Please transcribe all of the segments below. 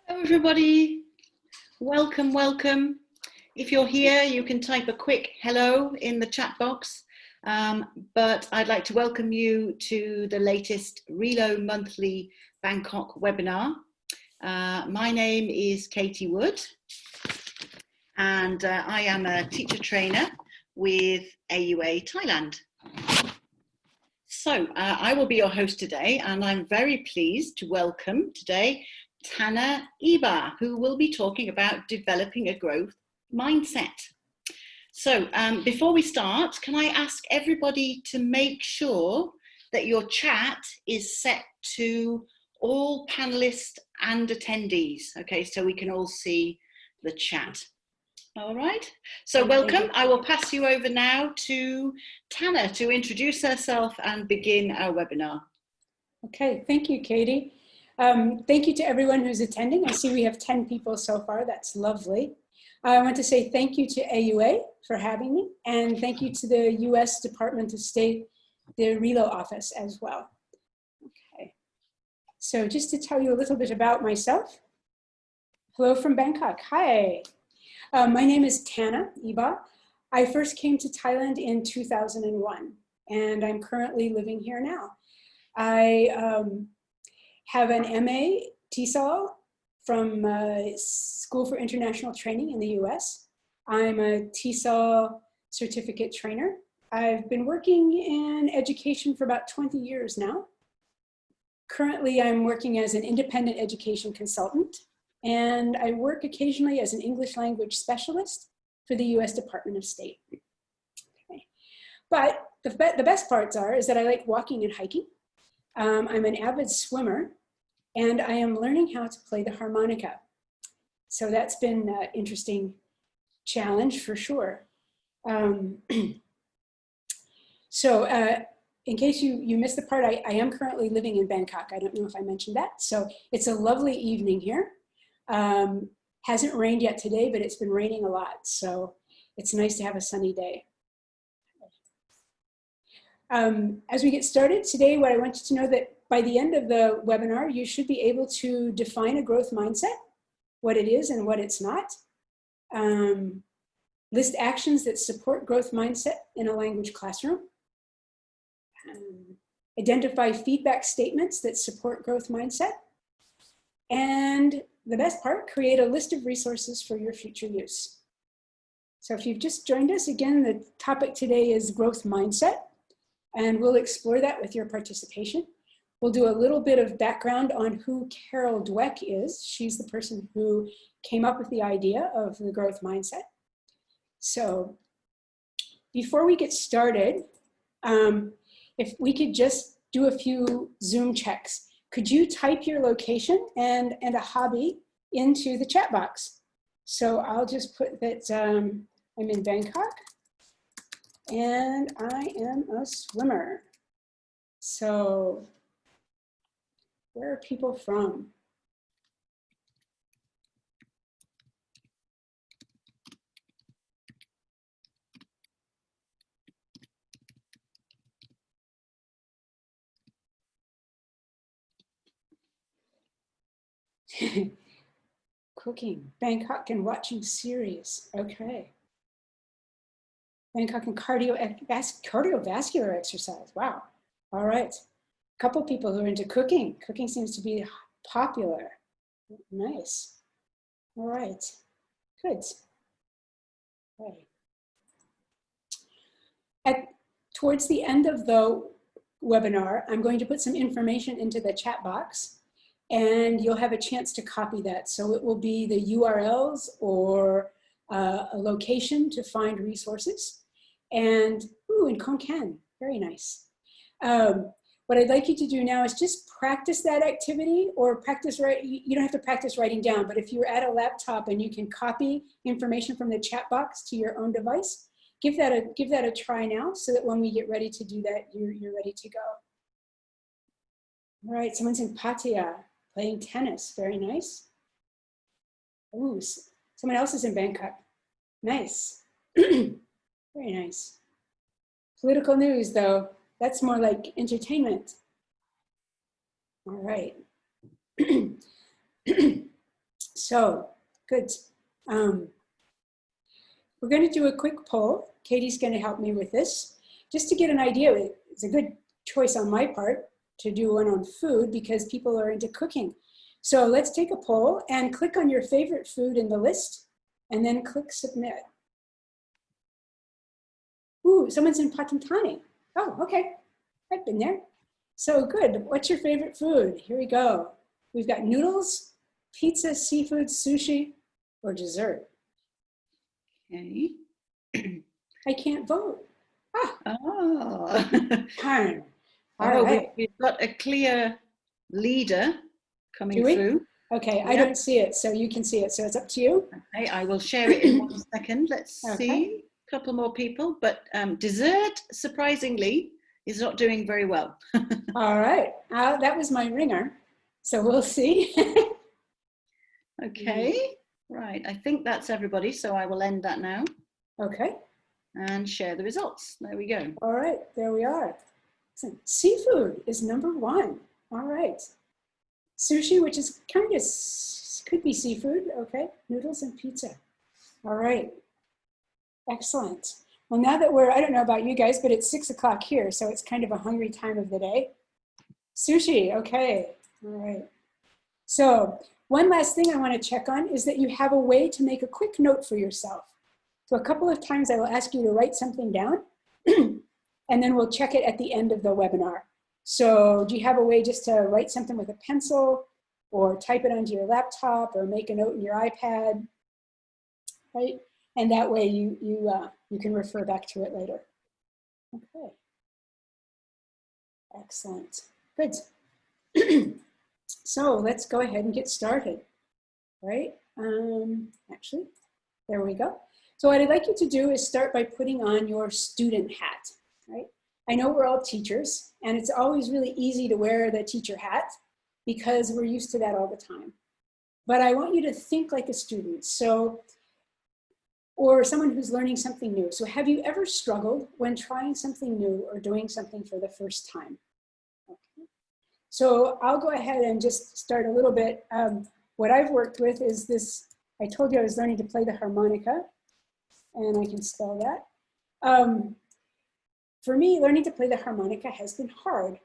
Hello everybody, welcome, welcome. If you're here, you can type a quick hello in the chat box, but I'd like to welcome you to the latest RELO monthly Bangkok webinar. My name is Katie Wood, and I am a teacher trainer with AUA Thailand. So I will be your host today, and I'm very pleased to welcome today Tana Iba, who will be talking about developing a growth mindset. So before we start, can I ask everybody to make sure that your chat is set to all panelists and attendees, okay, so we can all see the chat. All right, so welcome. I will pass you over now to Tana to introduce herself and begin our webinar. Okay, thank you, Katie. Thank you to everyone who's attending. I see we have 10 people so far. That's lovely. I want to say thank you to AUA for having me, and thank you to the US Department of State, the RELO office as well. Okay, so just to tell you a little bit about myself. Hello from Bangkok. Hi. My name is Tana Iba. I first came to Thailand in 2001, and I'm currently living here now. I have an MA TESOL from School for International Training in the US. I'm a TESOL certificate trainer. I've been working in education for about 20 years now. Currently, I'm working as an independent education consultant, and I work occasionally as an English language specialist for the US Department of State. Okay. But the best parts is that I like walking and hiking. I'm an avid swimmer, and I am learning how to play the harmonica. So that's been an interesting challenge for sure. In case you missed the part, I am currently living in Bangkok. I don't know if I mentioned that. So it's a lovely evening here. Hasn't rained yet today, but it's been raining a lot. So it's nice to have a sunny day. As we get started today, what I want you to know that by the end of the webinar, you should be able to define a growth mindset, what it is and what it's not. List actions that support growth mindset in a language classroom. Identify feedback statements that support growth mindset. And the best part, create a list of resources for your future use. So if you've just joined us, again, the topic today is growth mindset, and we'll explore that with your participation. We'll do a little bit of background on who Carol Dweck is. She's the person who came up with the idea of the growth mindset. So before we get started, if we could just do a few Zoom checks. Could you type your location and a hobby into the chat box? So I'll just put that I'm in Bangkok and I am a swimmer. So where are people from? Cooking, Bangkok and watching series, okay. Bangkok and cardiovascular exercise, wow. All right, a couple people who are into cooking. Cooking seems to be popular, nice. All right, good. Okay. Towards the end of the webinar, I'm going to put some information into the chat box, and you'll have a chance to copy that. So it will be the URLs or a location to find resources. And, ooh, in Khon Kaen, very nice. What I'd like you to do now is just practice that activity, or practice, you don't have to practice writing down, but if you're at a laptop and you can copy information from the chat box to your own device, give that a try now, so that when we get ready to do that, you're ready to go. All right, someone's in Pattaya playing tennis, very nice. Ooh, someone else is in Bangkok, nice, very nice. Political news though, that's more like entertainment. All right. So, good. We're going to do a quick poll. Katie's going to help me with this. Just to get an idea, it's a good choice on my part to do one on food because people are into cooking. So let's take a poll and click on your favorite food in the list and then click submit. Ooh, someone's in Patintani. Oh, okay. I've been there. So good. What's your favorite food? Here we go. We've got noodles, pizza, seafood, sushi, or dessert. Okay. I can't vote. Ah. Oh. Darn. All Oh, right. we've got a clear leader coming Do we? through. Okay, Yeah. I don't see it, so you can see it. So it's up to you. Okay, I will share it in 1 second. Let's Okay. see. A couple more people, but dessert, surprisingly, is not doing very well. All right. That was my ringer. So we'll see. Okay. Right. I think that's everybody. So I will end that now. Okay. And share the results. There we go. All right. There we are. So seafood is #1. All right. Sushi, which is kind of, could be seafood. Okay. Noodles and pizza. All right. Excellent. Well, now that I don't know about you guys, but it's 6 o'clock here. So it's kind of a hungry time of the day. Sushi. Okay. All right. So one last thing I want to check on is that you have a way to make a quick note for yourself. So a couple of times I will ask you to write something down and then we'll check it at the end of the webinar. So do you have a way just to write something with a pencil or type it onto your laptop or make a note in your iPad, right? And that way you can refer back to it later. Okay. Excellent. Good. So let's go ahead and get started, right? Actually, there we go. So what I'd like you to do is start by putting on your student hat, right? I know we're all teachers, and it's always really easy to wear the teacher hat because we're used to that all the time. But I want you to think like a student, or someone who's learning something new. So have you ever struggled when trying something new or doing something for the first time? Okay. So I'll go ahead and just start a little bit. What I've worked with is this. I told you I was learning to play the harmonica, and I can spell that. For me, learning to play the harmonica has been hard.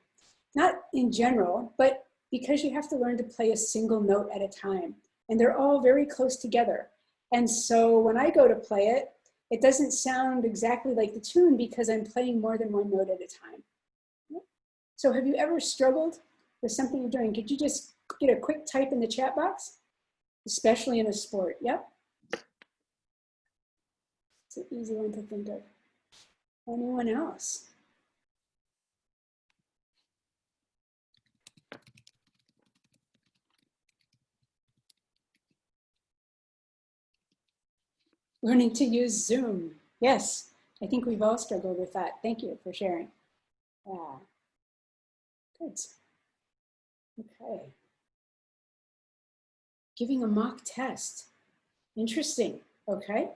Not in general, but because you have to learn to play a single note at a time. And they're all very close together. And so when I go to play it, it doesn't sound exactly like the tune because I'm playing more than one note at a time. So have you ever struggled with something you're doing? Could you just get a quick type in the chat box? Especially in a sport, yep. It's an easy one to think of. Anyone else? Learning to use Zoom. Yes, I think we've all struggled with that. Thank you for sharing. Yeah, good. Okay. Giving a mock test. Interesting. Okay.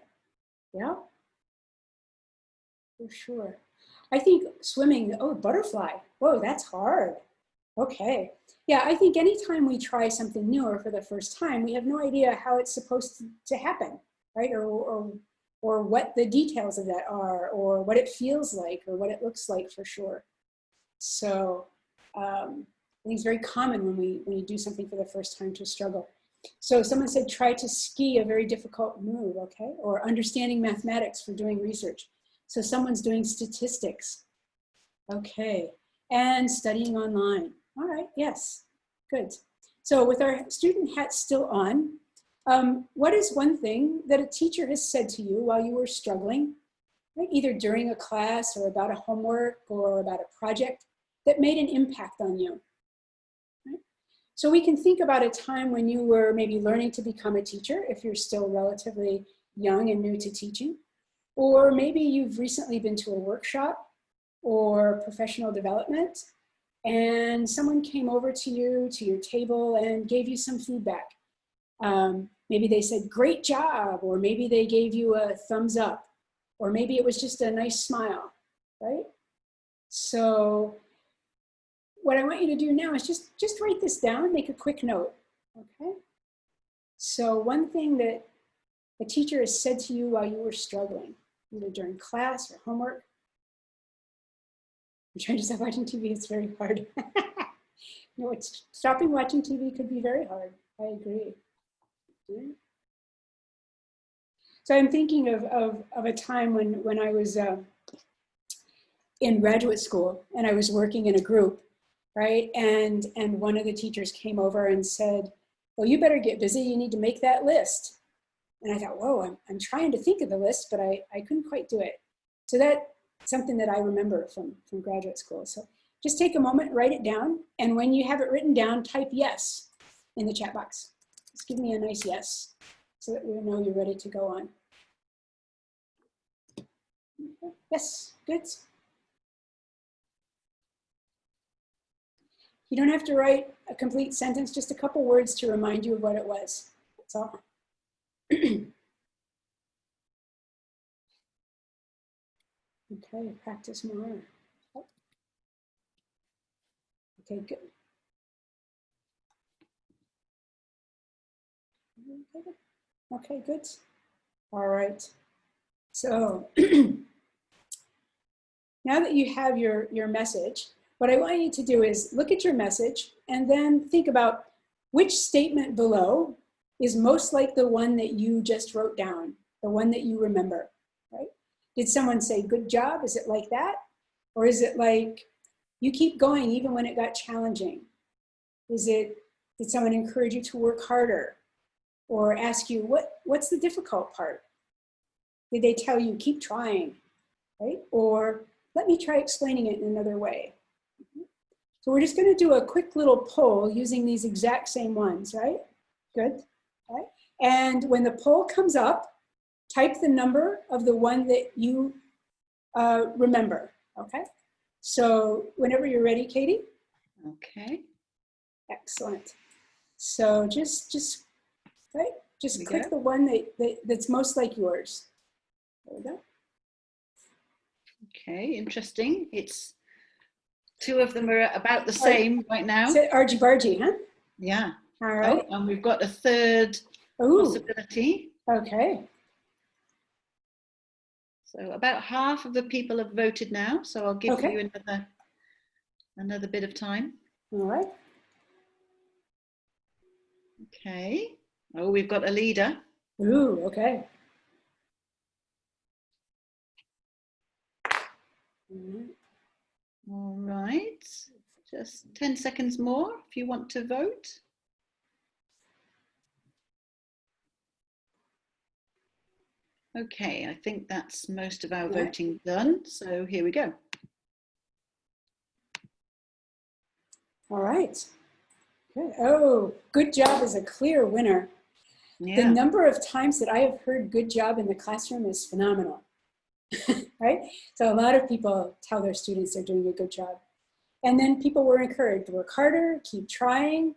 Yeah. For sure. I think swimming, oh, butterfly. Whoa, that's hard. Okay. Yeah, I think anytime we try something new or for the first time, we have no idea how it's supposed to happen, right? Or what the details of that are, or what it feels like, or what it looks like for sure. So I think it's very common when you do something for the first time to struggle. So someone said, try to ski, a very difficult move, okay? Or understanding mathematics for doing research. So someone's doing statistics, okay? And studying online. All right, yes, good. So with our student hat still on, what is one thing that a teacher has said to you while you were struggling, right? Either during a class or about a homework or about a project that made an impact on you? Right? So we can think about a time when you were maybe learning to become a teacher, if you're still relatively young and new to teaching, or maybe you've recently been to a workshop or professional development, and someone came over to you, to your table, and gave you some feedback. Maybe they said, great job, or maybe they gave you a thumbs up, or maybe it was just a nice smile, right? So what I want you to do now is just write this down, make a quick note, okay? So one thing that a teacher has said to you while you were struggling, either during class or homework. I'm trying to stop watching TV, it's very hard. No, it's stopping watching TV could be very hard. I agree. So I'm thinking of a time when I was in graduate school and I was working in a group, right? And one of the teachers came over and said, well, you better get busy, you need to make that list. And I thought, whoa, I'm trying to think of the list, but I couldn't quite do it. So that's something that I remember from graduate school. So just take a moment, write it down. And when you have it written down, type yes in the chat box. Just give me a nice yes so that we know you're ready to go on. Yes, good. You don't have to write a complete sentence, just a couple words to remind you of what it was. That's all. Okay, practice more. Okay, good. Okay, good. All right. So now that you have your message, what I want you to do is look at your message and then think about which statement below is most like the one that you just wrote down, the one that you remember, right? Did someone say, good job? Is it like that? Or is it like, you keep going even when it got challenging? Did someone encourage you to work harder? Or ask you, what's the difficult part? Did they tell you, keep trying, right? Or let me try explaining it in another way. So we're just gonna do a quick little poll using these exact same ones, right? Good, right? And when the poll comes up, type the number of the one that you remember, okay? So whenever you're ready, Katie. Okay. Excellent. So just right, just click the one that's most like yours. There we go. Okay, interesting. It's two of them are about the same right now. Is it argy-bargy, huh? Yeah. All right. Oh, and we've got a third possibility. Okay. So about half of the people have voted now. So I'll give you another bit of time. All right. Okay. Oh, we've got a leader. Ooh, okay. All right. Just 10 seconds more if you want to vote. Okay, I think that's most of our voting done. So here we go. All right. Good. Oh, good job is a clear winner. Yeah. The number of times that I have heard good job in the classroom is phenomenal, right? So a lot of people tell their students they're doing a good job. And then people were encouraged to work harder, keep trying.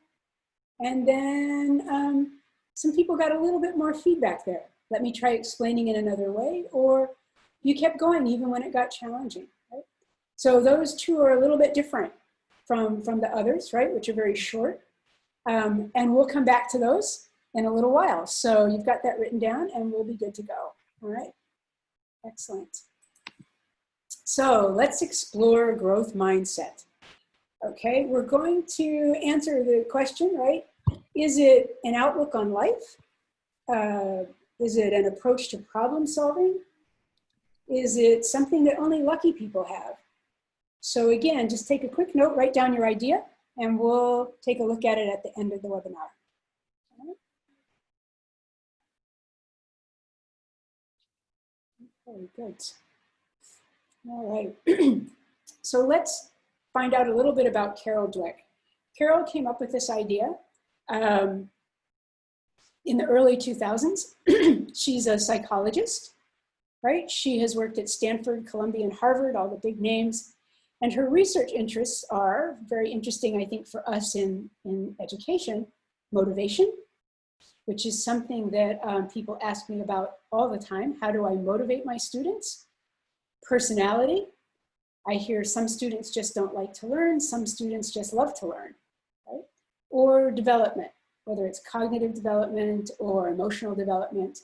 And then some people got a little bit more feedback there. Let me try explaining it another way, or you kept going even when it got challenging, right? So those two are a little bit different from the others, right, which are very short. And we'll come back to those in a little while. So you've got that written down and we'll be good to go, all right? Excellent. So let's explore growth mindset. Okay, we're going to answer the question, right? Is it an outlook on life? Is it an approach to problem solving? Is it something that only lucky people have? So again, just take a quick note, write down your idea, and we'll take a look at it at the end of the webinar. Very good. All right. So let's find out a little bit about Carol Dweck. Carol came up with this idea in the early 2000s. She's a psychologist, right? She has worked at Stanford, Columbia, and Harvard, all the big names. And her research interests are very interesting, I think, for us in education. Motivation, which is something that people ask me about all the time. How do I motivate my students? Personality. I hear some students just don't like to learn. Some students just love to learn, right? Or development. whether it's cognitive development or emotional development.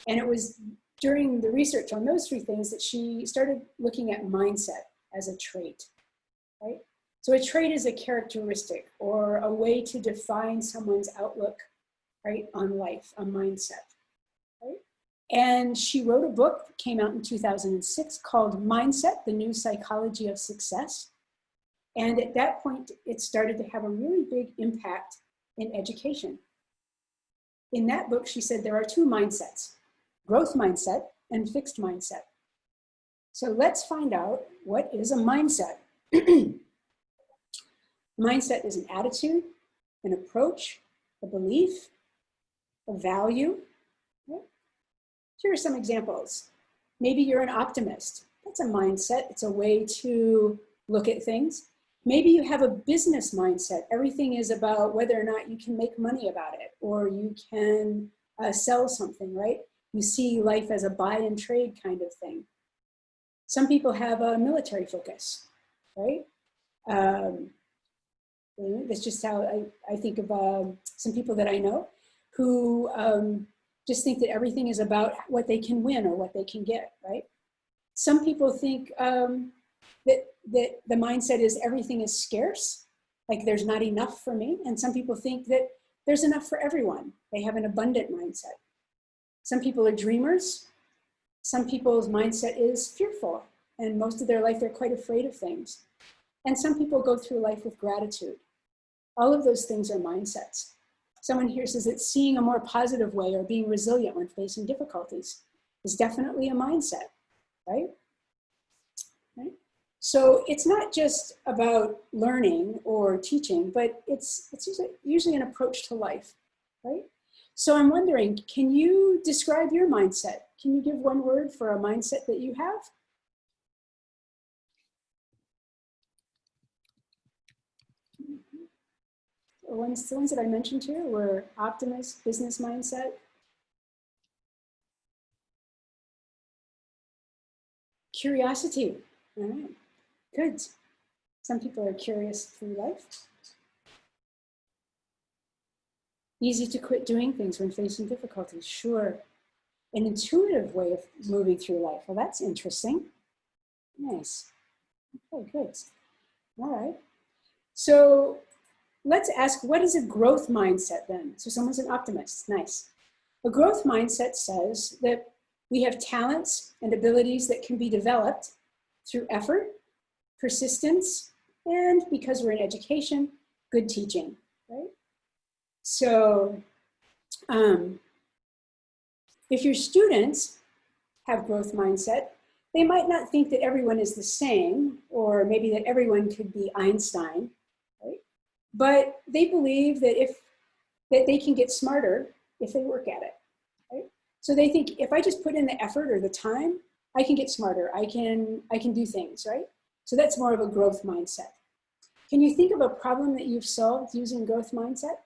And it was during the research on those three things that she started looking at mindset as a trait, right? So a trait is a characteristic or a way to define someone's outlook, right, on life, a mindset, right? And she wrote a book that came out in 2006 called Mindset, The New Psychology of Success. And at that point, it started to have a really big impact in education. In that book, she said there are two mindsets, growth mindset and fixed mindset. So let's find out, what is a mindset? Mindset is an attitude, an approach, a belief, a value. Right? Here are some examples. Maybe you're an optimist. That's a mindset. It's a way to look at things. Maybe you have a business mindset. Everything is about whether or not you can make money about it, or you can sell something, right? You see life as a buy and trade kind of thing. Some people have a military focus, right? That's just how I think of some people that I know who just think that everything is about what they can win or what they can get, right? Some people think that the mindset is everything is scarce, like there's not enough for me. And some people think that there's enough for everyone. They have an abundant mindset. Some people are dreamers. Some people's mindset is fearful, and most of their life they're quite afraid of things. And some people go through life with gratitude. All of those things are mindsets. Someone here says that seeing a more positive way or being resilient when facing difficulties is definitely a mindset, right? Right? So it's not just about learning or teaching, but it's usually an approach to life, right? So I'm wondering, can you describe your mindset? Can you give one word for a mindset that you have? The ones that I mentioned here were optimist, business mindset. Curiosity. All right, good. Some people are curious through life. Easy to quit doing things when facing difficulties, sure. An intuitive way of moving through life. Well, that's interesting. Nice. Okay, good. All right. So let's ask, what is a growth mindset then? So someone's an optimist, nice. A growth mindset says that we have talents and abilities that can be developed through effort, persistence, and because we're in education, good teaching, right? So if your students have growth mindset, they might not think that everyone is the same, or maybe that everyone could be Einstein, right? But they believe that they can get smarter if they work at it, right? So they think if I just put in the effort or the time, I can get smarter. I can do things, right? So that's more of a growth mindset. Can you think of a problem that you've solved using growth mindset?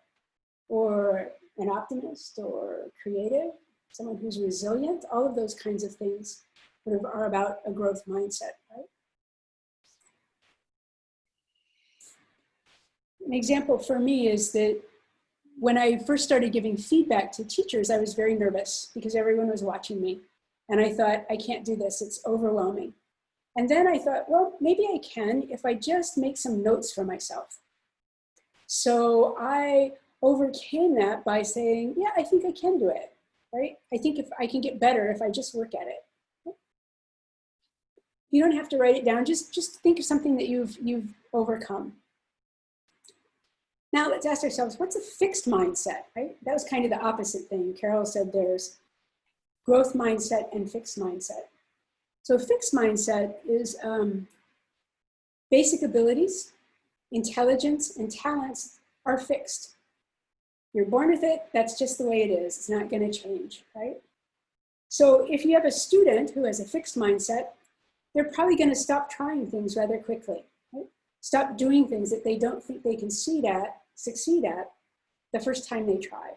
Or an optimist or creative, someone who's resilient? All of those kinds of things sort of are about a growth mindset, right? An example for me is that when I first started giving feedback to teachers, I was very nervous because everyone was watching me. And I thought, I can't do this, it's overwhelming. And then I thought, well, maybe I can if I just make some notes for myself. So I overcame that by saying, yeah, I think I can do it, right? I think if I can get better if I just work at it. You don't have to write it down, just think of something that you've overcome. Now let's ask ourselves, what's a fixed mindset, right? That was kind of the opposite thing. Carol said there's growth mindset and fixed mindset. So fixed mindset is basic abilities, intelligence, and talents are fixed. You're born with it, that's just the way it is. It's not gonna change, right? So if you have a student who has a fixed mindset, they're probably gonna stop trying things rather quickly, right? Stop doing things that they don't think they can succeed at the first time they try.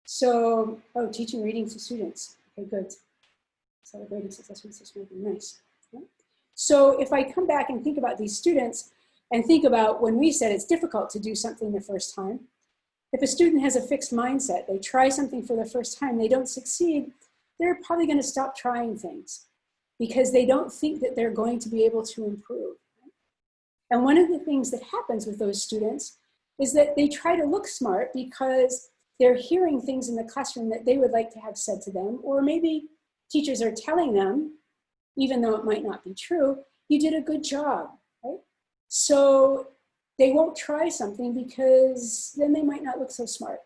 So, teaching reading to students, okay, good. Celebrating success with system, nice. Okay. So if I come back and think about these students and think about when we said it's difficult to do something the first time, If a student has a fixed mindset, they try something for the first time, they don't succeed, they're probably going to stop trying things because they don't think that they're going to be able to improve. And one of the things that happens with those students is that they try to look smart because they're hearing things in the classroom that they would like to have said to them, or maybe teachers are telling them, even though it might not be true, you did a good job, right? So they won't try something because then they might not look so smart.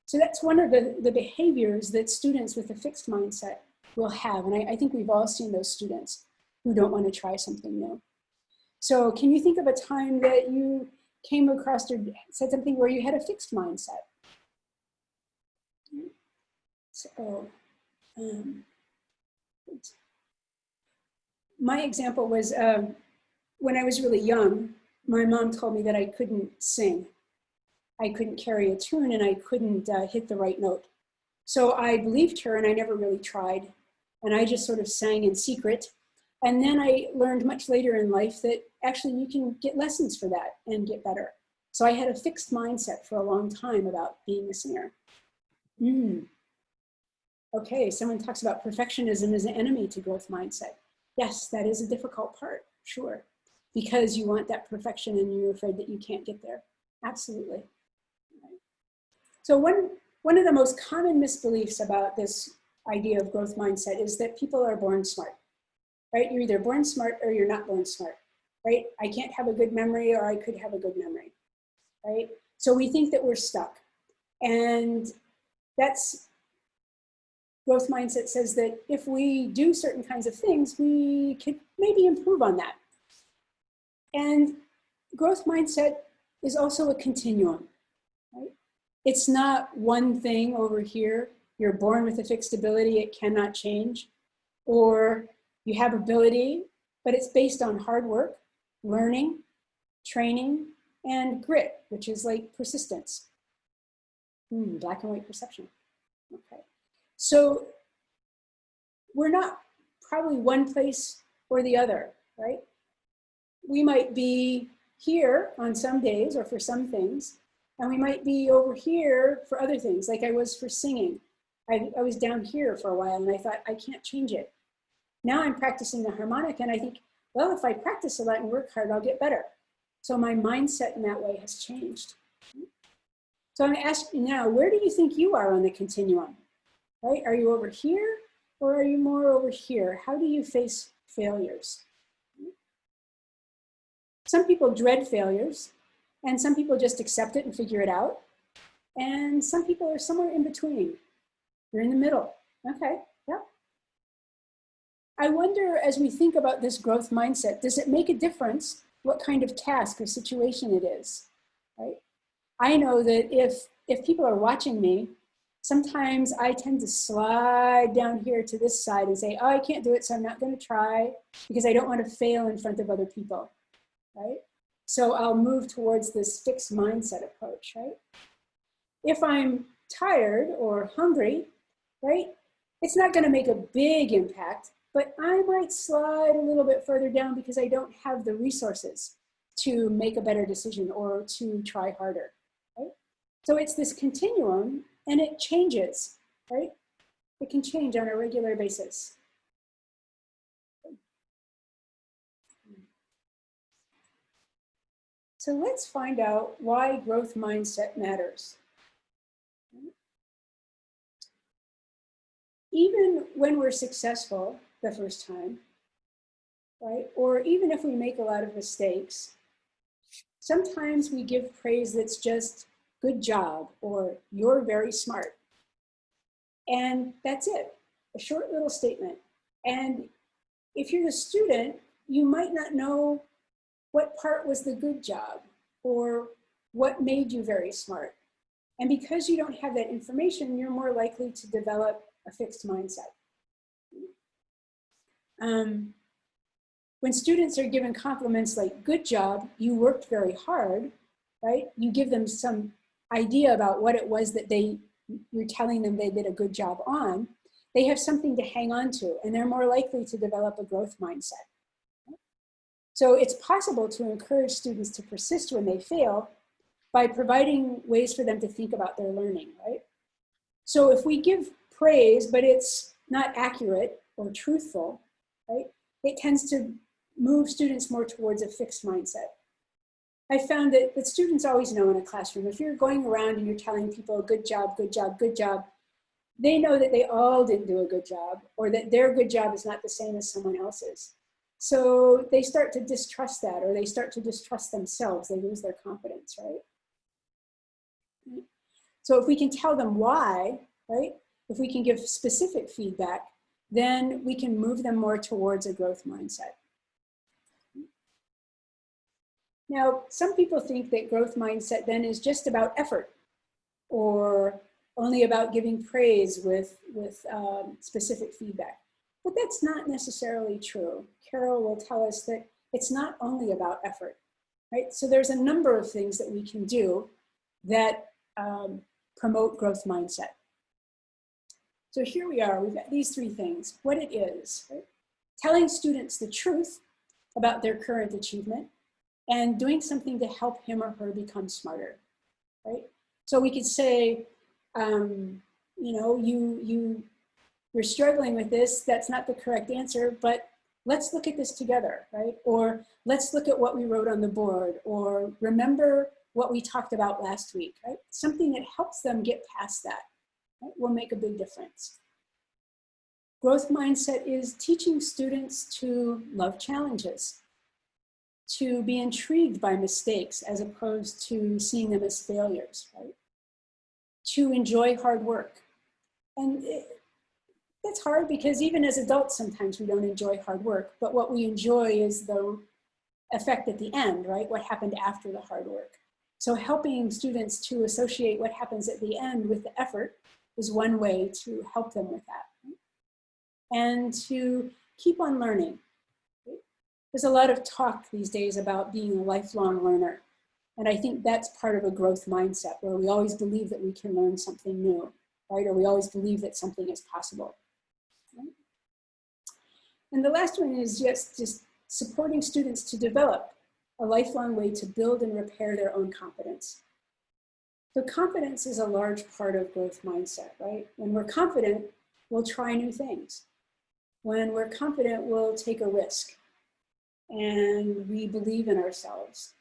So that's one of the behaviors that students with a fixed mindset will have. And I think we've all seen those students who don't want to try something new. So can you think of a time that you came across or said something where you had a fixed mindset? So my example was when I was really young, my mom told me that I couldn't sing. I couldn't carry a tune and I couldn't hit the right note. So I believed her and I never really tried. And I just sort of sang in secret. And then I learned much later in life that actually you can get lessons for that and get better. So I had a fixed mindset for a long time about being a singer. Okay, someone talks about perfectionism as an enemy to growth mindset. Yes, that is a difficult part, sure. Because you want that perfection and you're afraid that you can't get there. Absolutely. So one of the most common misbeliefs about this idea of growth mindset is that people are born smart, right? You're either born smart or you're not born smart, right? I can't have a good memory or I could have a good memory, right? So we think that we're stuck. And that's, growth mindset says that if we do certain kinds of things, we could maybe improve on that. And growth mindset is also a continuum, right? It's not one thing over here. You're born with a fixed ability, it cannot change. Or you have ability, but it's based on hard work, learning, training, and grit, which is like persistence. Black and white perception. Okay. So we're not probably one place or the other, right? We might be here on some days or for some things, and we might be over here for other things, like I was for singing. I was down here for a while and I thought, I can't change it. Now I'm practicing the harmonica and I think, well, if I practice a lot and work hard, I'll get better. So my mindset in that way has changed. So I'm going to ask you now, where do you think you are on the continuum? Right? Are you over here or are you more over here? How do you face failures? Some people dread failures and some people just accept it and figure it out. And some people are somewhere in between. You're in the middle. Okay, yeah. I wonder, as we think about this growth mindset, does it make a difference what kind of task or situation it is, right? I know that if people are watching me, sometimes I tend to slide down here to this side and say, oh, I can't do it, so I'm not going to try because I don't want to fail in front of other people, right? So I'll move towards this fixed mindset approach, right? If I'm tired or hungry, right, it's not going to make a big impact, but I might slide a little bit further down because I don't have the resources to make a better decision or to try harder, right? So it's this continuum and it changes, right? It can change on a regular basis. So let's find out why growth mindset matters. Even when we're successful the first time, right? Or even if we make a lot of mistakes, sometimes we give praise that's just good job or you're very smart. And that's it, a short little statement. And if you're a student, you might not know what part was the good job or what made you very smart. And because you don't have that information, you're more likely to develop a fixed mindset. When students are given compliments like, good job, you worked very hard, right? You give them some idea about what it was that you're telling them they did a good job on, they have something to hang on to, and they're more likely to develop a growth mindset. So it's possible to encourage students to persist when they fail, by providing ways for them to think about their learning, right? So if we give praise, but it's not accurate or truthful, right, it tends to move students more towards a fixed mindset. I found that students always know in a classroom, if you're going around and you're telling people, good job, good job, good job, they know that they all didn't do a good job, or that their good job is not the same as someone else's. So they start to distrust that, or they start to distrust themselves. They lose their confidence, right? So if we can tell them why, right? If we can give specific feedback, then we can move them more towards a growth mindset. Now, some people think that growth mindset then is just about effort, or only about giving praise with specific feedback. But that's not necessarily true. Carol will tell us that it's not only about effort, right? So there's a number of things that we can do that promote growth mindset. So here we are, we've got these three things. What it is, right? Telling students the truth about their current achievement and doing something to help him or her become smarter, right? So we could say, you know, you're struggling with this, that's not the correct answer, but let's look at this together, right? Or let's look at what we wrote on the board, or remember what we talked about last week, right? Something that helps them get past that, right, will make a big difference. Growth mindset is teaching students to love challenges, to be intrigued by mistakes as opposed to seeing them as failures, right? To enjoy hard work. And that's hard because even as adults, sometimes we don't enjoy hard work, but what we enjoy is the effect at the end, right? What happened after the hard work. So helping students to associate what happens at the end with the effort is one way to help them with that. Right? And to keep on learning. There's a lot of talk these days about being a lifelong learner. And I think that's part of a growth mindset where we always believe that we can learn something new, right? Or we always believe that something is possible. Right? And the last one is just supporting students to develop a lifelong way to build and repair their own competence. So confidence is a large part of growth mindset, right? When we're confident, we'll try new things. When we're confident, we'll take a risk. And we believe in ourselves.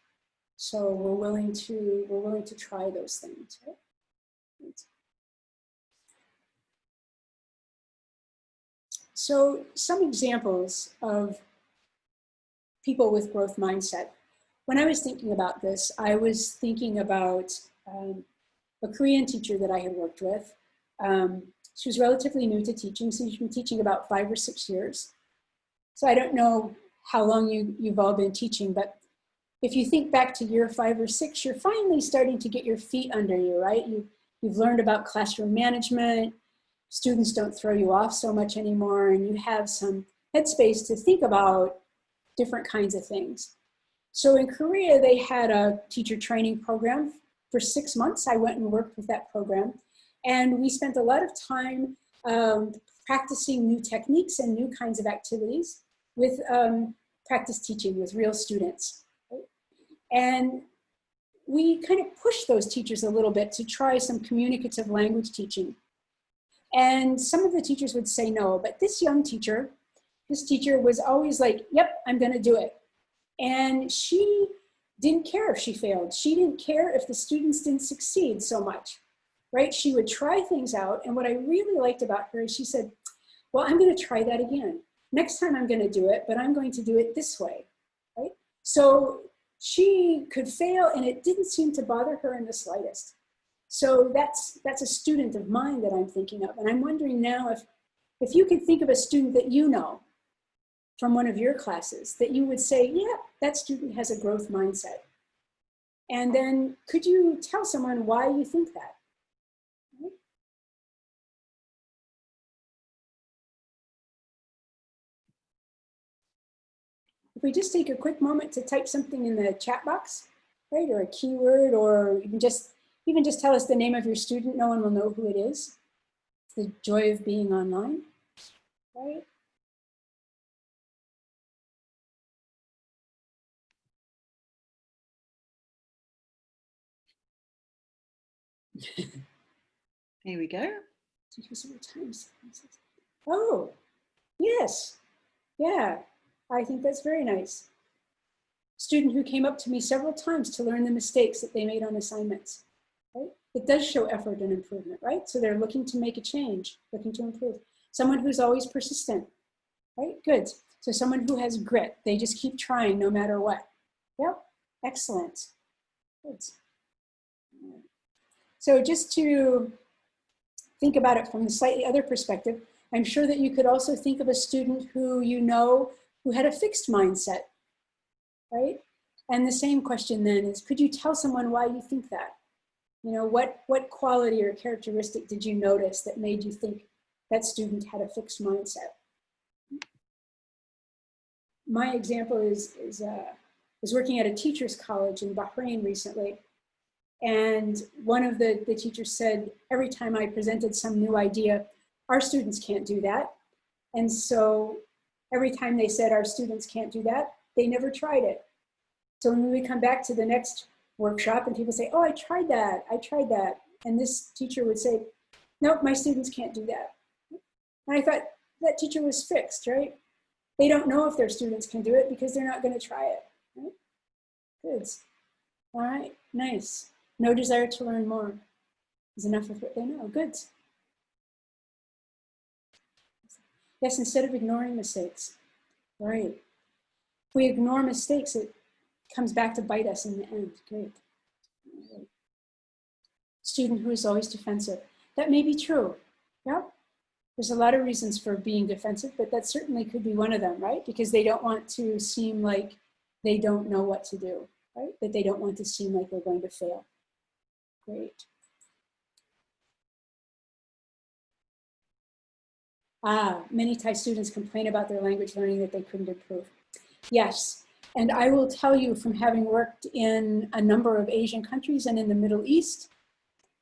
So we're willing to try those things, right? So some examples of people with growth mindset. When I was thinking about this, I was thinking about a Korean teacher that I had worked with. She was relatively new to teaching, so she's been teaching about 5 or 6 years. So I don't know how long you've all been teaching, but if you think back to year 5 or 6, you're finally starting to get your feet under you, right? You've learned about classroom management, students don't throw you off so much anymore, and you have some headspace to think about different kinds of things. So in Korea, they had a teacher training program for 6 months. I went and worked with that program, and we spent a lot of time practicing new techniques and new kinds of activities with practice teaching with real students. Right? And we kind of pushed those teachers a little bit to try some communicative language teaching. And some of the teachers would say no, but this teacher was always like, yep, I'm gonna do it. And she didn't care if she failed. She didn't care if the students didn't succeed so much, right? She would try things out. And what I really liked about her is she said, well, I'm gonna try that again. Next time I'm gonna do it, but I'm going to do it this way, right? So she could fail and it didn't seem to bother her in the slightest. So that's a student of mine that I'm thinking of. And I'm wondering now if you could think of a student that you know from one of your classes that you would say, yeah, that student has a growth mindset. And then could you tell someone why you think that? Right? If we just take a quick moment to type something in the chat box, right, or a keyword, or even just tell us the name of your student, no one will know who it is. It's the joy of being online, right? Here we go. Oh, yes. Yeah, I think that's very nice. Student who came up to me several times to learn the mistakes that they made on assignments. Right? It does show effort and improvement, right? So they're looking to make a change, looking to improve. Someone who's always persistent, right? Good. So someone who has grit, they just keep trying no matter what. Yep, excellent. Good. So just to think about it from the slightly other perspective, I'm sure that you could also think of a student who you know who had a fixed mindset, right? And the same question then is, could you tell someone why you think that? You know, what quality or characteristic did you notice that made you think that student had a fixed mindset? My example is working at a teacher's college in Bahrain recently. And one of the teachers said, every time I presented some new idea, our students can't do that. And so every time they said our students can't do that, they never tried it. So when we would come back to the next workshop and people say, oh, I tried that. And this teacher would say, nope, my students can't do that. And I thought that teacher was fixed, right? They don't know if their students can do it because they're not going to try it. Right? Good. All right, nice. No desire to learn more is enough of what they know. Good. Yes, instead of ignoring mistakes. Right. If we ignore mistakes, it comes back to bite us in the end. Great. Right. Student who is always defensive. That may be true. Yeah. There's a lot of reasons for being defensive, but that certainly could be one of them, right? Because they don't want to seem like they don't know what to do, right? That they don't want to seem like they're going to fail. Great. Many Thai students complain about their language learning that they couldn't improve. Yes, and I will tell you from having worked in a number of Asian countries and in the Middle East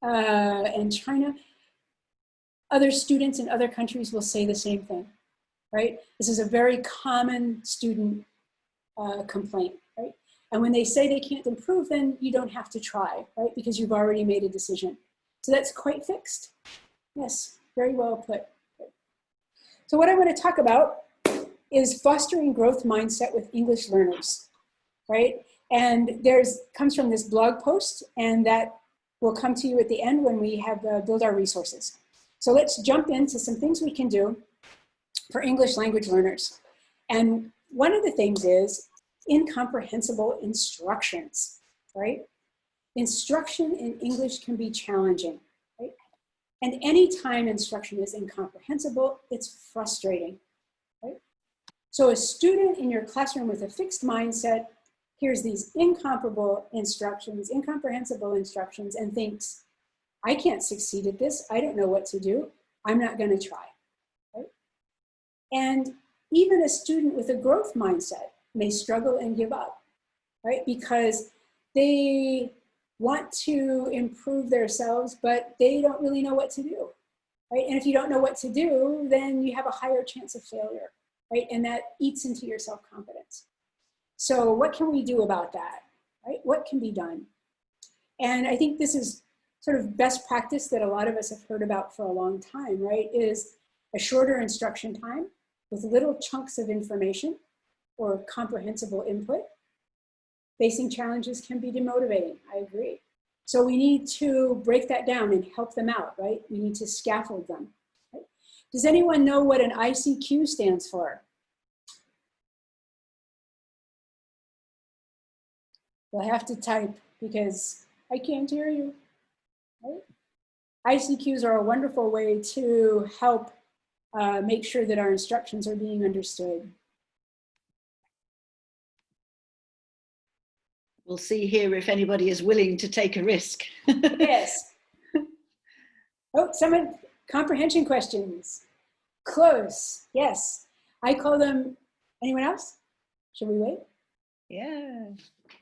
and China, other students in other countries will say the same thing, right? This is a very common student complaint, right? And when they say they can't improve, then you don't have to try, right? Because you've already made a decision. So that's quite fixed. Yes, very well put. So what I want to talk about is fostering growth mindset with English learners, right? And comes from this blog post, and that will come to you at the end when we have build our resources. So let's jump into some things we can do for English language learners. And one of the things is incomprehensible instructions, right? Instruction in English can be challenging, right? And anytime instruction is incomprehensible, it's frustrating, right? So a student in your classroom with a fixed mindset hears these incomprehensible instructions, and thinks, I can't succeed at this. I don't know what to do. I'm not going to try, right? And even a student with a growth mindset may struggle and give up, right? Because they want to improve themselves, but they don't really know what to do, right? And if you don't know what to do, then you have a higher chance of failure, right? And that eats into your self-confidence. So what can we do about that, right? What can be done? And I think this is sort of best practice that a lot of us have heard about for a long time, right? Is a shorter instruction time with little chunks of information or comprehensible input. Facing challenges can be demotivating, I agree. So we need to break that down and help them out, right? We need to scaffold them. Right? Does anyone know what an ICQ stands for? You'll have to type because I can't hear you. Right? ICQs are a wonderful way to help make sure that our instructions are being understood. We'll see here if anybody is willing to take a risk. Yes. Oh, someone, comprehension questions. Close, yes. I call them, anyone else? Should we wait? Yeah.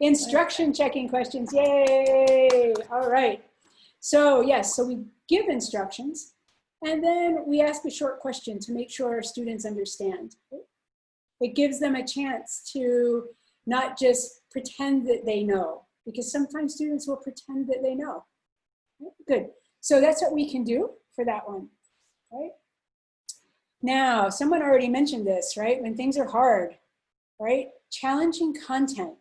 Instruction checking questions, yay. All right. So yes, so we give instructions and then we ask a short question to make sure our students understand. It gives them a chance to not just pretend that they know, because sometimes students will pretend that they know. Good. So that's what we can do for that one, right? Now, someone already mentioned this, right? When things are hard, right? Challenging content.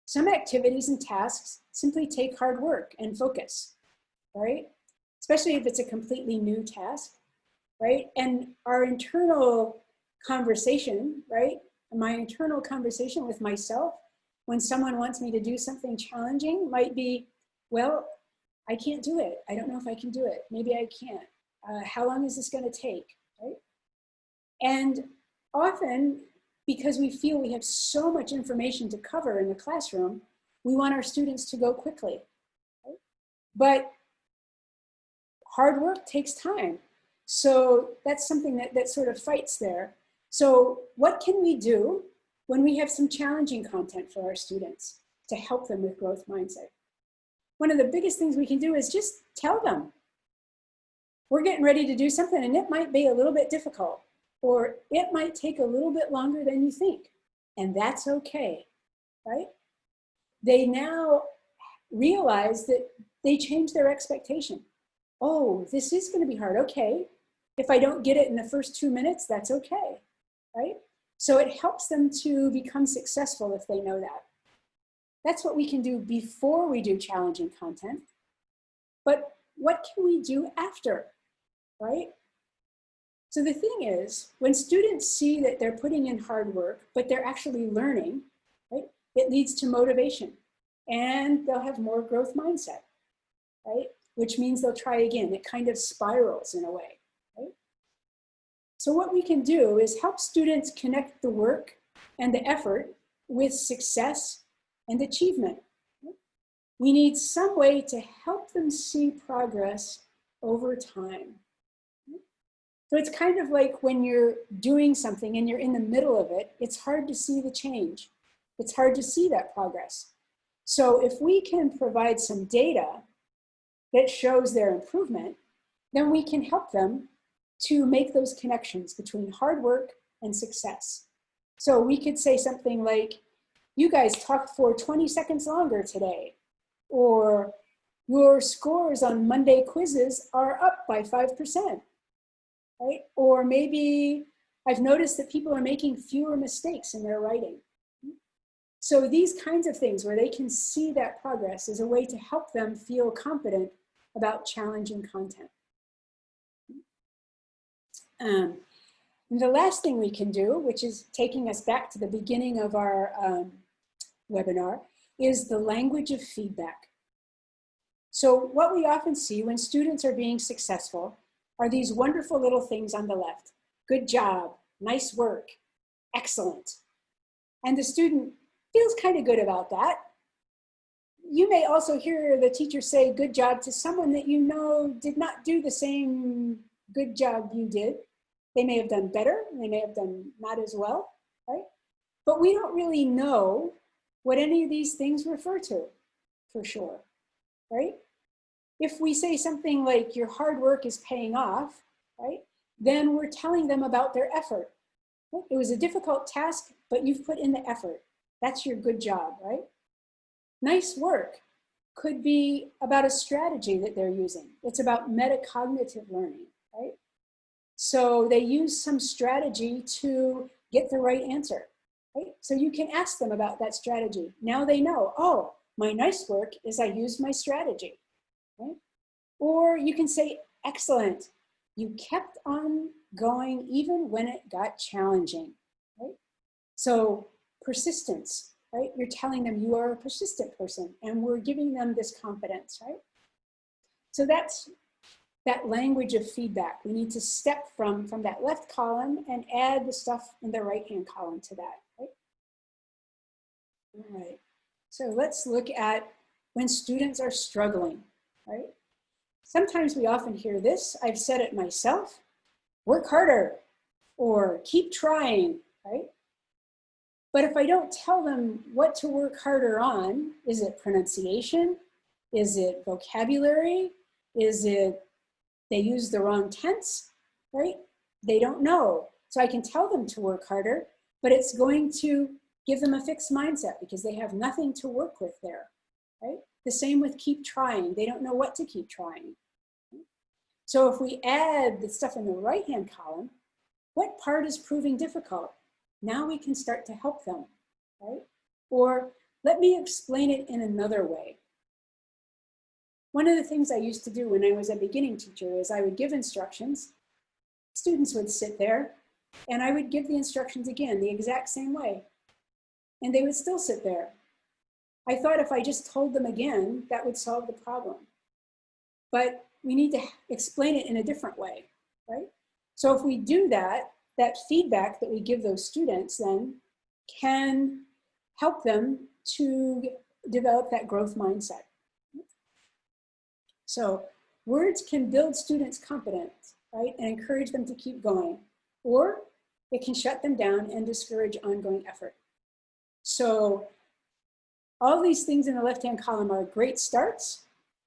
Some activities and tasks simply take hard work and focus, right? Especially if it's a completely new task, right? And our internal conversation, right? My internal conversation with myself when someone wants me to do something challenging might be, well, I can't do it. I don't know if I can do it. Maybe I can't. How long is this going to take, right? And often, because we feel we have so much information to cover in the classroom, we want our students to go quickly, right? But hard work takes time. So that's something that sort of fights there. So what can we do when we have some challenging content for our students to help them with growth mindset? One of the biggest things we can do is just tell them, we're getting ready to do something and it might be a little bit difficult, or it might take a little bit longer than you think, and that's okay, right? They now realize that they change their expectation. Oh, this is going to be hard. Okay. If I don't get it in the first 2 minutes, that's okay, right? So it helps them to become successful if they know that. That's what we can do before we do challenging content. But what can we do after, right? So the thing is, when students see that they're putting in hard work, but they're actually learning, right? It leads to motivation, and they'll have more growth mindset, right? Which means they'll try again. It kind of spirals in a way, right? So what we can do is help students connect the work and the effort with success and achievement. We need some way to help them see progress over time. So it's kind of like when you're doing something and you're in the middle of it, it's hard to see the change. It's hard to see that progress. So if we can provide some data that shows their improvement, then we can help them to make those connections between hard work and success. So we could say something like, you guys talked for 20 seconds longer today, or your scores on Monday quizzes are up by 5%, right? Or maybe I've noticed that people are making fewer mistakes in their writing. So these kinds of things where they can see that progress is a way to help them feel confident about challenging content. And the last thing we can do, which is taking us back to the beginning of our webinar, is the language of feedback. So what we often see when students are being successful are these wonderful little things on the left. Good job, nice work, excellent. And the student feels kind of good about that. You may also hear the teacher say good job to someone that you know did not do the same good job you did. They may have done better, they may have done not as well, right? But we don't really know what any of these things refer to, for sure, right? If we say something like your hard work is paying off, right? Then we're telling them about their effort. It was a difficult task, but you've put in the effort. That's your good job, right? Nice work could be about a strategy that they're using. It's about metacognitive learning, right? So they use some strategy to get the right answer, right? So you can ask them about that strategy. Now they know, oh, my nice work is I used my strategy, right? Or you can say, excellent, you kept on going even when it got challenging, right? So persistence, right? You're telling them you are a persistent person and we're giving them this confidence, right? So that's that language of feedback. We need to step from that left column and add the stuff in the right-hand column to that, right? All right, so let's look at when students are struggling, right? Sometimes we often hear this, I've said it myself, work harder or keep trying, right? But if I don't tell them what to work harder on, is it pronunciation? Is it vocabulary? Is it they use the wrong tense, right? They don't know. So I can tell them to work harder, but it's going to give them a fixed mindset because they have nothing to work with there, right? The same with keep trying. They don't know what to keep trying. So if we add the stuff in the right-hand column, what part is proving difficult? Now we can start to help them, right? Or let me explain it in another way. One of the things I used to do when I was a beginning teacher is I would give instructions, students would sit there, and I would give the instructions again the exact same way, and they would still sit there. I thought if I just told them again, that would solve the problem. But we need to explain it in a different way, right? So if we do that, that feedback that we give those students then can help them to develop that growth mindset. So words can build students' confidence, right, and encourage them to keep going, or it can shut them down and discourage ongoing effort. So all these things in the left-hand column are great starts,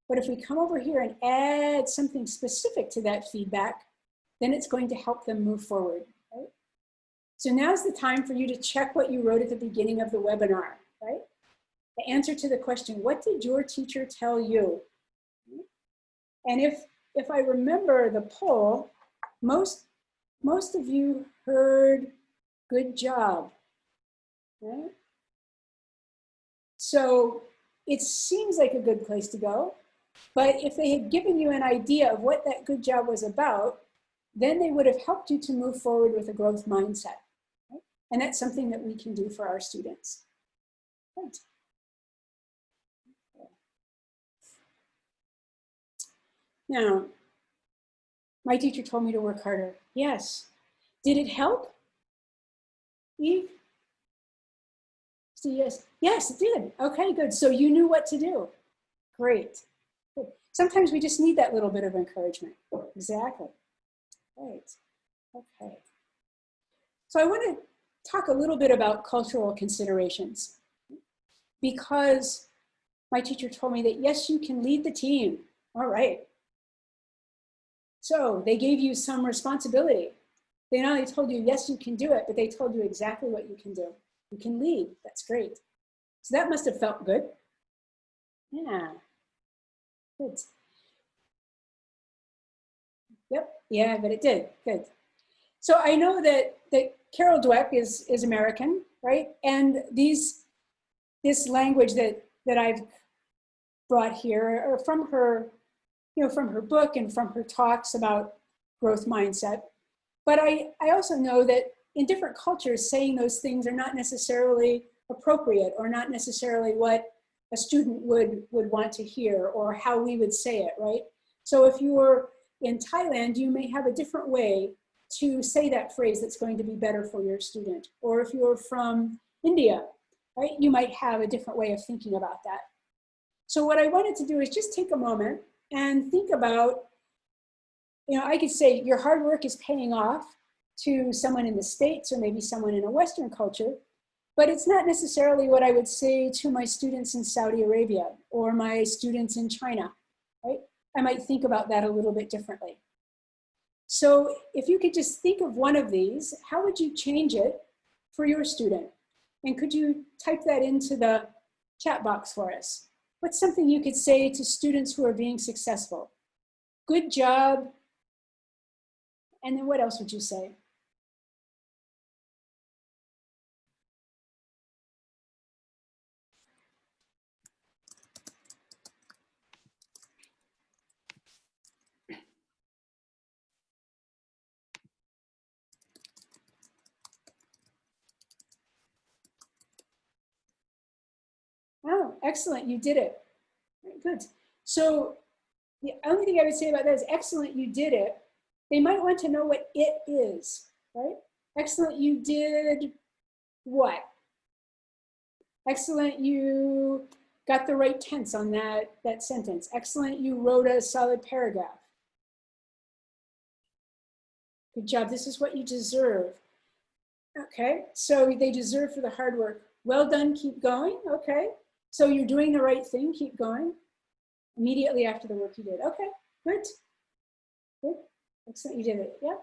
but if we come over here and add something specific to that feedback, then it's going to help them move forward, right? So now's the time for you to check what you wrote at the beginning of the webinar, right? The answer to the question, what did your teacher tell you? And if I remember the poll, most of you heard good job, right? So it seems like a good place to go, but if they had given you an idea of what that good job was about, then they would have helped you to move forward with a growth mindset, right? And that's something that we can do for our students. Right. Now, my teacher told me to work harder. Yes. Did it help? Eve? So yes. Yes, it did. Okay, good. So you knew what to do. Great. Good. Sometimes we just need that little bit of encouragement. Exactly. Right. Okay. So I want to talk a little bit about cultural considerations, because my teacher told me that, yes, you can lead the team. All right. So they gave you some responsibility. They not only told you, yes, you can do it, but they told you exactly what you can do. You can lead. That's great. So that must have felt good. Yeah. Good. Yep. Yeah, but it did. Good. So I know that Carol Dweck is American, right? And this language that I've brought here are from her, from her book and from her talks about growth mindset. But I also know that in different cultures, saying those things are not necessarily appropriate or not necessarily what a student would want to hear or how we would say it, right? So if you're in Thailand, you may have a different way to say that phrase that's going to be better for your student. Or if you're from India, right, you might have a different way of thinking about that. So what I wanted to do is just take a moment and think about, I could say your hard work is paying off to someone in the States or maybe someone in a Western culture, but it's not necessarily what I would say to my students in Saudi Arabia or my students in China, right? I might think about that a little bit differently. So if you could just think of one of these, how would you change it for your student? And could you type that into the chat box for us? What's something you could say to students who are being successful? Good job. And then what else would you say? Oh, excellent, you did it. Right, good. So the only thing I would say about that is excellent, you did it. They might want to know what it is, right? Excellent, you did what? Excellent, you got the right tense on that sentence. Excellent, you wrote a solid paragraph. Good job, this is what you deserve. Okay, so they deserve for the hard work. Well done, keep going, okay. So you're doing the right thing, keep going. Immediately after the work you did. Okay, good. Good. Excellent, you did it, yeah.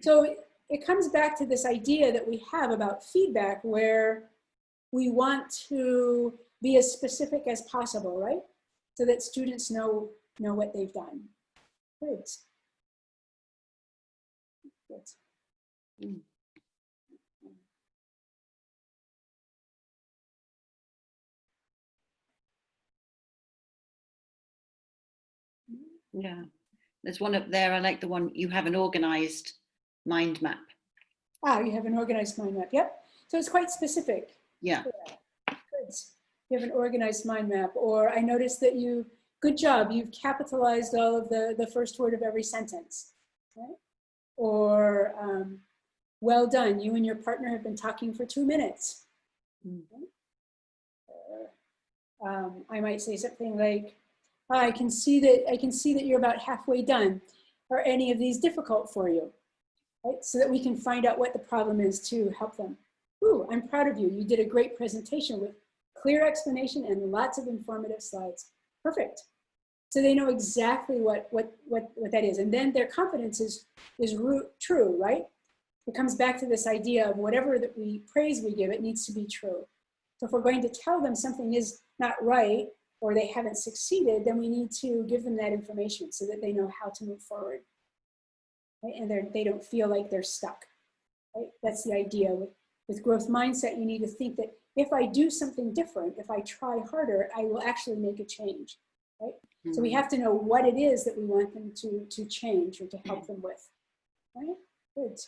So it comes back to this idea that we have about feedback where we want to be as specific as possible, right? So that students know what they've done. Good. Good. Mm. Yeah, there's one up there. I like the one, you have an organized mind map. Ah, you have an organized mind map. Yep. So it's quite specific. Yeah. Good. You have an organized mind map. Or I noticed that good job, you've capitalized all of the first word of every sentence. Right? Or well done, you and your partner have been talking for 2 minutes. Mm. I might say something like, I can see that you're about halfway done. Are any of these difficult for you? Right? So that we can find out what the problem is to help them. Ooh, I'm proud of you. You did a great presentation with clear explanation and lots of informative slides. Perfect. So they know exactly what that is. And then their confidence is true, right? It comes back to this idea of whatever praise we give, it needs to be true. So if we're going to tell them something is not right or they haven't succeeded, then we need to give them that information so that they know how to move forward. Right? And they don't feel like they're stuck. Right? That's the idea. With growth mindset, you need to think that if I do something different, if I try harder, I will actually make a change. Right? Mm-hmm. So we have to know what it is that we want them to change or to help them with. Right? Good.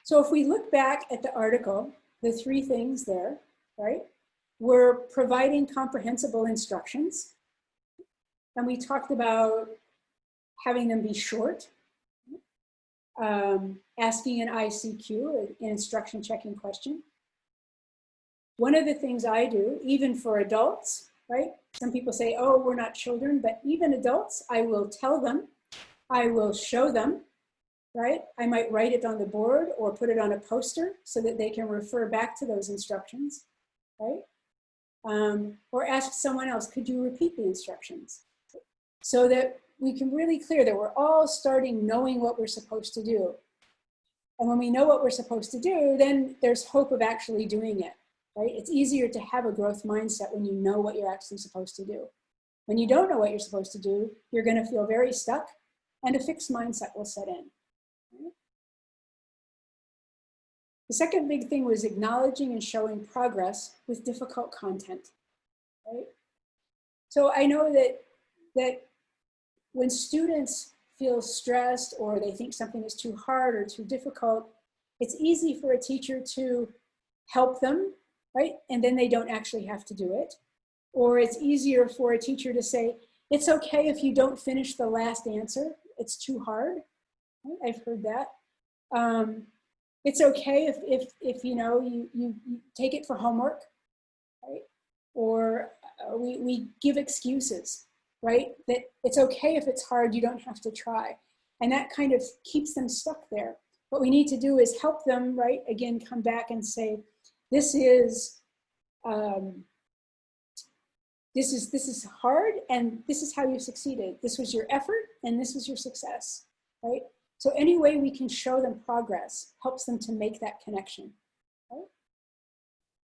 So if we look back at the article, the 3 things there, right? We're providing comprehensible instructions. And we talked about having them be short, asking an ICQ, an instruction checking question. One of the things I do, even for adults, right? Some people say, oh, we're not children, but even adults, I will tell them, I will show them, right? I might write it on the board or put it on a poster so that they can refer back to those instructions, right? Or ask someone else, could you repeat the instructions? So that we can really clear that we're all starting knowing what we're supposed to do. And when we know what we're supposed to do, then there's hope of actually doing it, right? It's easier to have a growth mindset when you know what you're actually supposed to do. When you don't know what you're supposed to do, you're going to feel very stuck and a fixed mindset will set in. Right? The second big thing was acknowledging and showing progress with difficult content, right? So I know that when students feel stressed or they think something is too hard or too difficult, it's easy for a teacher to help them, right? And then they don't actually have to do it. Or it's easier for a teacher to say, it's okay if you don't finish the last answer, it's too hard. Right? I've heard that. It's okay if you know, you take it for homework, right? Or we give excuses, right? That it's okay if it's hard, you don't have to try. And that kind of keeps them stuck there. What we need to do is help them, right? Again, come back and say, this is hard and this is how you succeeded. This was your effort and this was your success, right? So any way we can show them progress helps them to make that connection, right?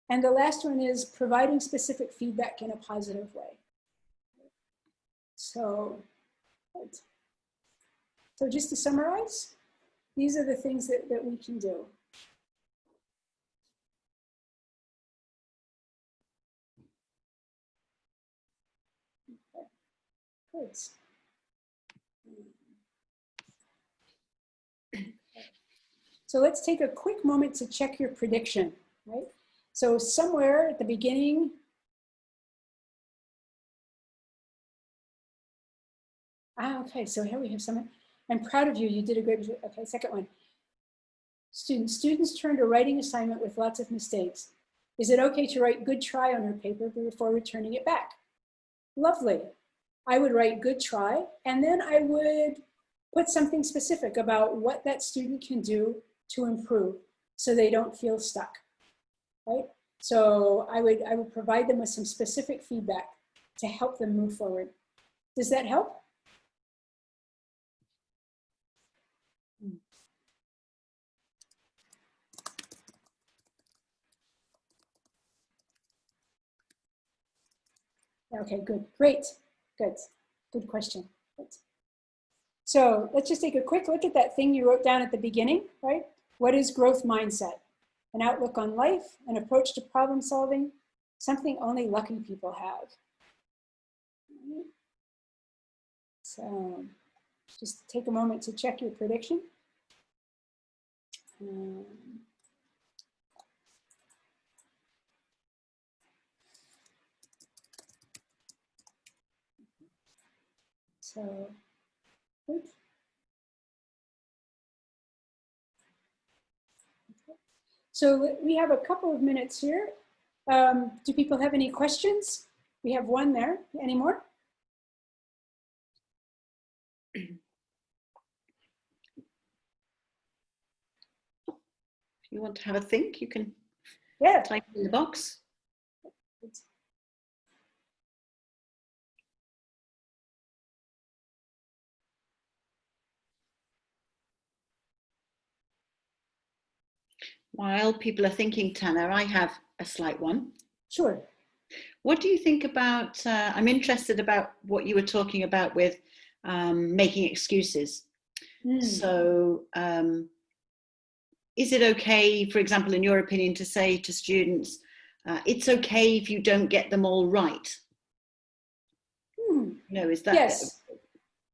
And the last one is providing specific feedback in a positive way. So just to summarize, these are the things that we can do. Okay. Good. So let's take a quick moment to check your prediction, right? So somewhere at the beginning, okay, so here we have someone. I'm proud of you, you did a great job. Okay, second one. Students turned a writing assignment with lots of mistakes. Is it okay to write good try on her paper before returning it back? Lovely. I would write good try, and then I would put something specific about what that student can do to improve so they don't feel stuck, right? So I would provide them with some specific feedback to help them move forward. Does that help? Okay, good, great, good question. Good. So let's just take a quick look at that thing you wrote down at the beginning, right? What is growth mindset? An outlook on life, an approach to problem solving, something only lucky people have. So just take a moment to check your prediction. So, good. So we have a couple of minutes here. Do people have any questions? We have one there. Any more? If you want to have a think, you can type in the box. While people are thinking, Tanner, I have a slight one. Sure. What do you think about, I'm interested about what you were talking about with making excuses. So is it okay, for example, in your opinion, to say to students, it's okay if you don't get them all right? No, is that? Yes,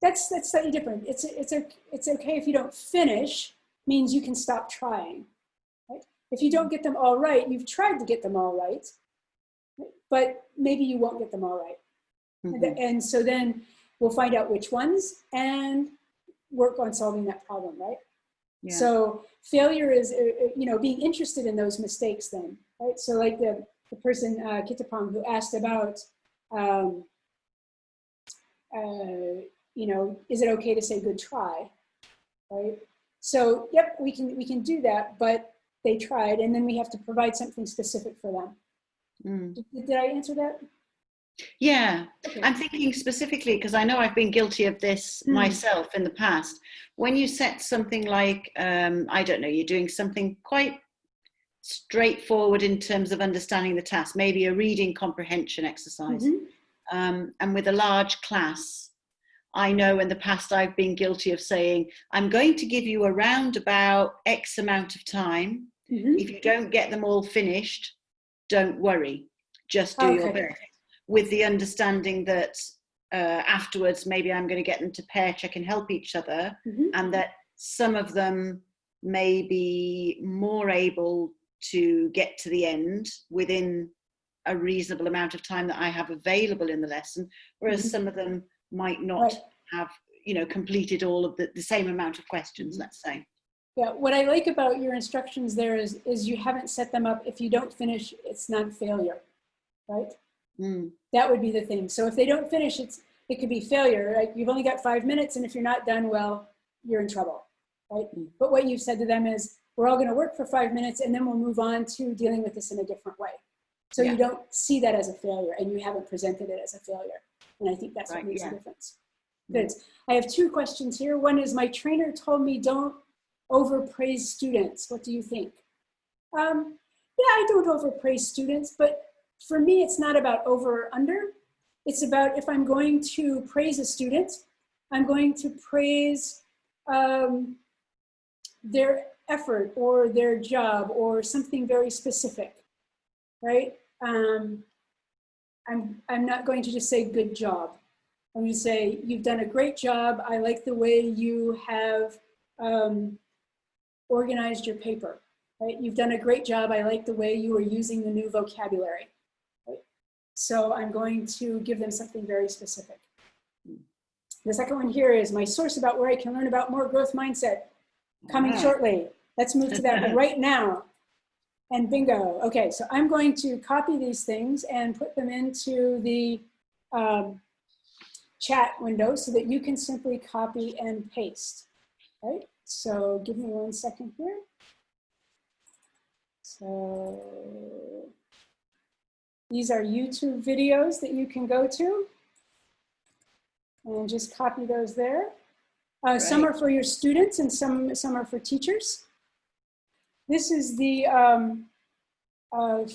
that's slightly different. It's okay if you don't finish, means you can stop trying. Right? If you don't get them all right, you've tried to get them all right, but maybe you won't get them all right. And so then we'll find out which ones and work on solving that problem, right? Yeah. So failure is, being interested in those mistakes then, right? So like the person, Kittapong, who asked about, is it okay to say good try, right? So, yep, we can do that, but they tried, and then we have to provide something specific for them. Did I answer that? Yeah, okay. I'm thinking specifically because I know I've been guilty of this myself in the past. When you set something like, I don't know, you're doing something quite straightforward in terms of understanding the task, maybe a reading comprehension exercise. And with a large class, I know in the past I've been guilty of saying, I'm going to give you around about X amount of time. If you don't get them all finished, don't worry, just do your best. With the understanding that afterwards, maybe I'm going to get them to pair check and help each other, and that some of them may be more able to get to the end within a reasonable amount of time that I have available in the lesson, whereas some of them might not have, completed all of the same amount of questions, let's say. Yeah, what I like about your instructions there is you haven't set them up. If you don't finish, it's not failure, right? That would be the thing. So if they don't finish, it could be failure. Right? You've only got 5 minutes, and if you're not done, well, you're in trouble, right? But what you've said to them is, we're all going to work for 5 minutes, and then we'll move on to dealing with this in a different way. So you don't see that as a failure, and you haven't presented it as a failure. And I think that's what makes a difference. Good. I have 2 questions here. One is, my trainer told me don't overpraise students. What do you think? Yeah, I don't overpraise students, but for me, it's not about over or under. It's about, if I'm going to praise a student, I'm going to praise their effort or their job or something very specific, right? I'm not going to just say good job. I'm going to say, you've done a great job. I like the way you have organized your paper, right? You've done a great job. I like the way you are using the new vocabulary. Right? So I'm going to give them something very specific. The second one here is, my source about where I can learn about more growth mindset, coming shortly. Let's move to that right now. And bingo. Okay, so I'm going to copy these things and put them into the chat window so that you can simply copy and paste, right? So give me 1 second here. So these are YouTube videos that you can go to and just copy those there. Some are for your students and some are for teachers. This is the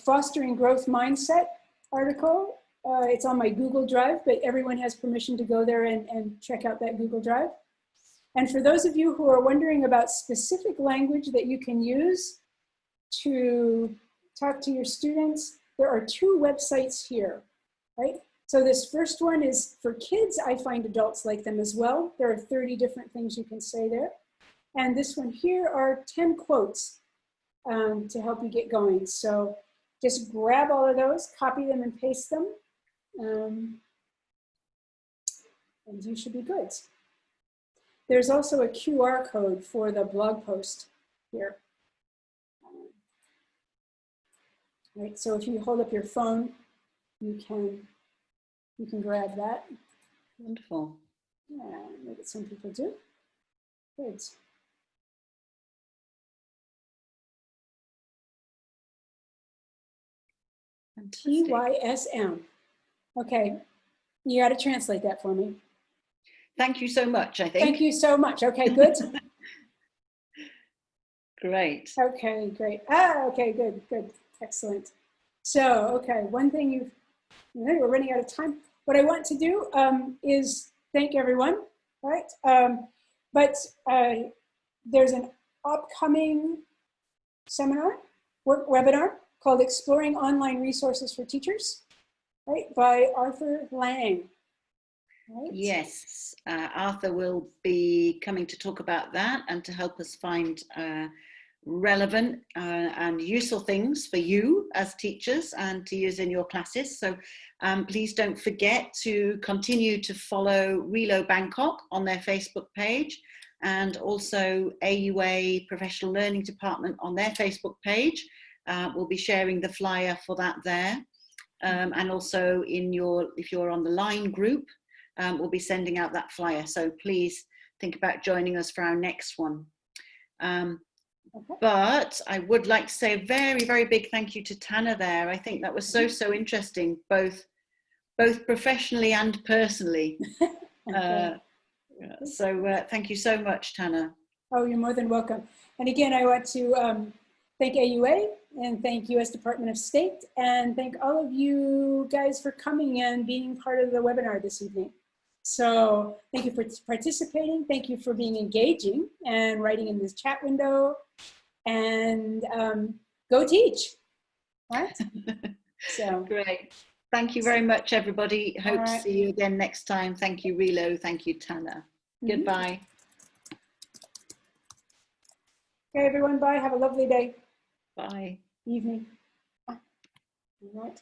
Fostering Growth Mindset article It's on my Google Drive, but everyone has permission to go there and check out that Google Drive. And for those of you who are wondering about specific language that you can use to talk to your students, there are 2 websites here, right? So this first one is for kids. I find adults like them as well. There are 30 different things you can say there. And this one here are 10 quotes to help you get going. So just grab all of those, copy them and paste them, and you should be good. There's also a QR code for the blog post here. Right, so if you hold up your phone, you can grab that. Wonderful. Yeah, maybe some people do. Good. Fantastic. TYSM. Okay, you got to translate that for me. Thank you so much, I think. Thank you so much. Okay, good. Great. Okay, great. Okay, good, good, excellent. So, okay, one thing we're running out of time. What I want to do is thank everyone, right? But there's an upcoming seminar, webinar called Exploring Online Resources for Teachers, right, by Arthur Lang. Right? Yes, Arthur will be coming to talk about that and to help us find relevant and useful things for you as teachers and to use in your classes. So please don't forget to continue to follow RELO Bangkok on their Facebook page, and also AUA Professional Learning Department on their Facebook page. We'll be sharing the flyer for that there. And also if you're on the line group, we'll be sending out that flyer. So please think about joining us for our next one. But I would like to say a very, very big thank you to Tanner there. I think that was so interesting, both professionally and personally. Okay. So thank you so much, Tanner. Oh, you're more than welcome. And again, I want to thank AUA and thank US Department of State and thank all of you guys for coming and being part of the webinar this evening. So thank you for participating. Thank you for being engaging and writing in this chat window, and go teach. Right? So great. Thank you very much, everybody. Hope to see you again next time. Thank you, Relo. Thank you, Tanner. Goodbye. Okay, everyone. Bye. Have a lovely day. Bye. Evening. All right.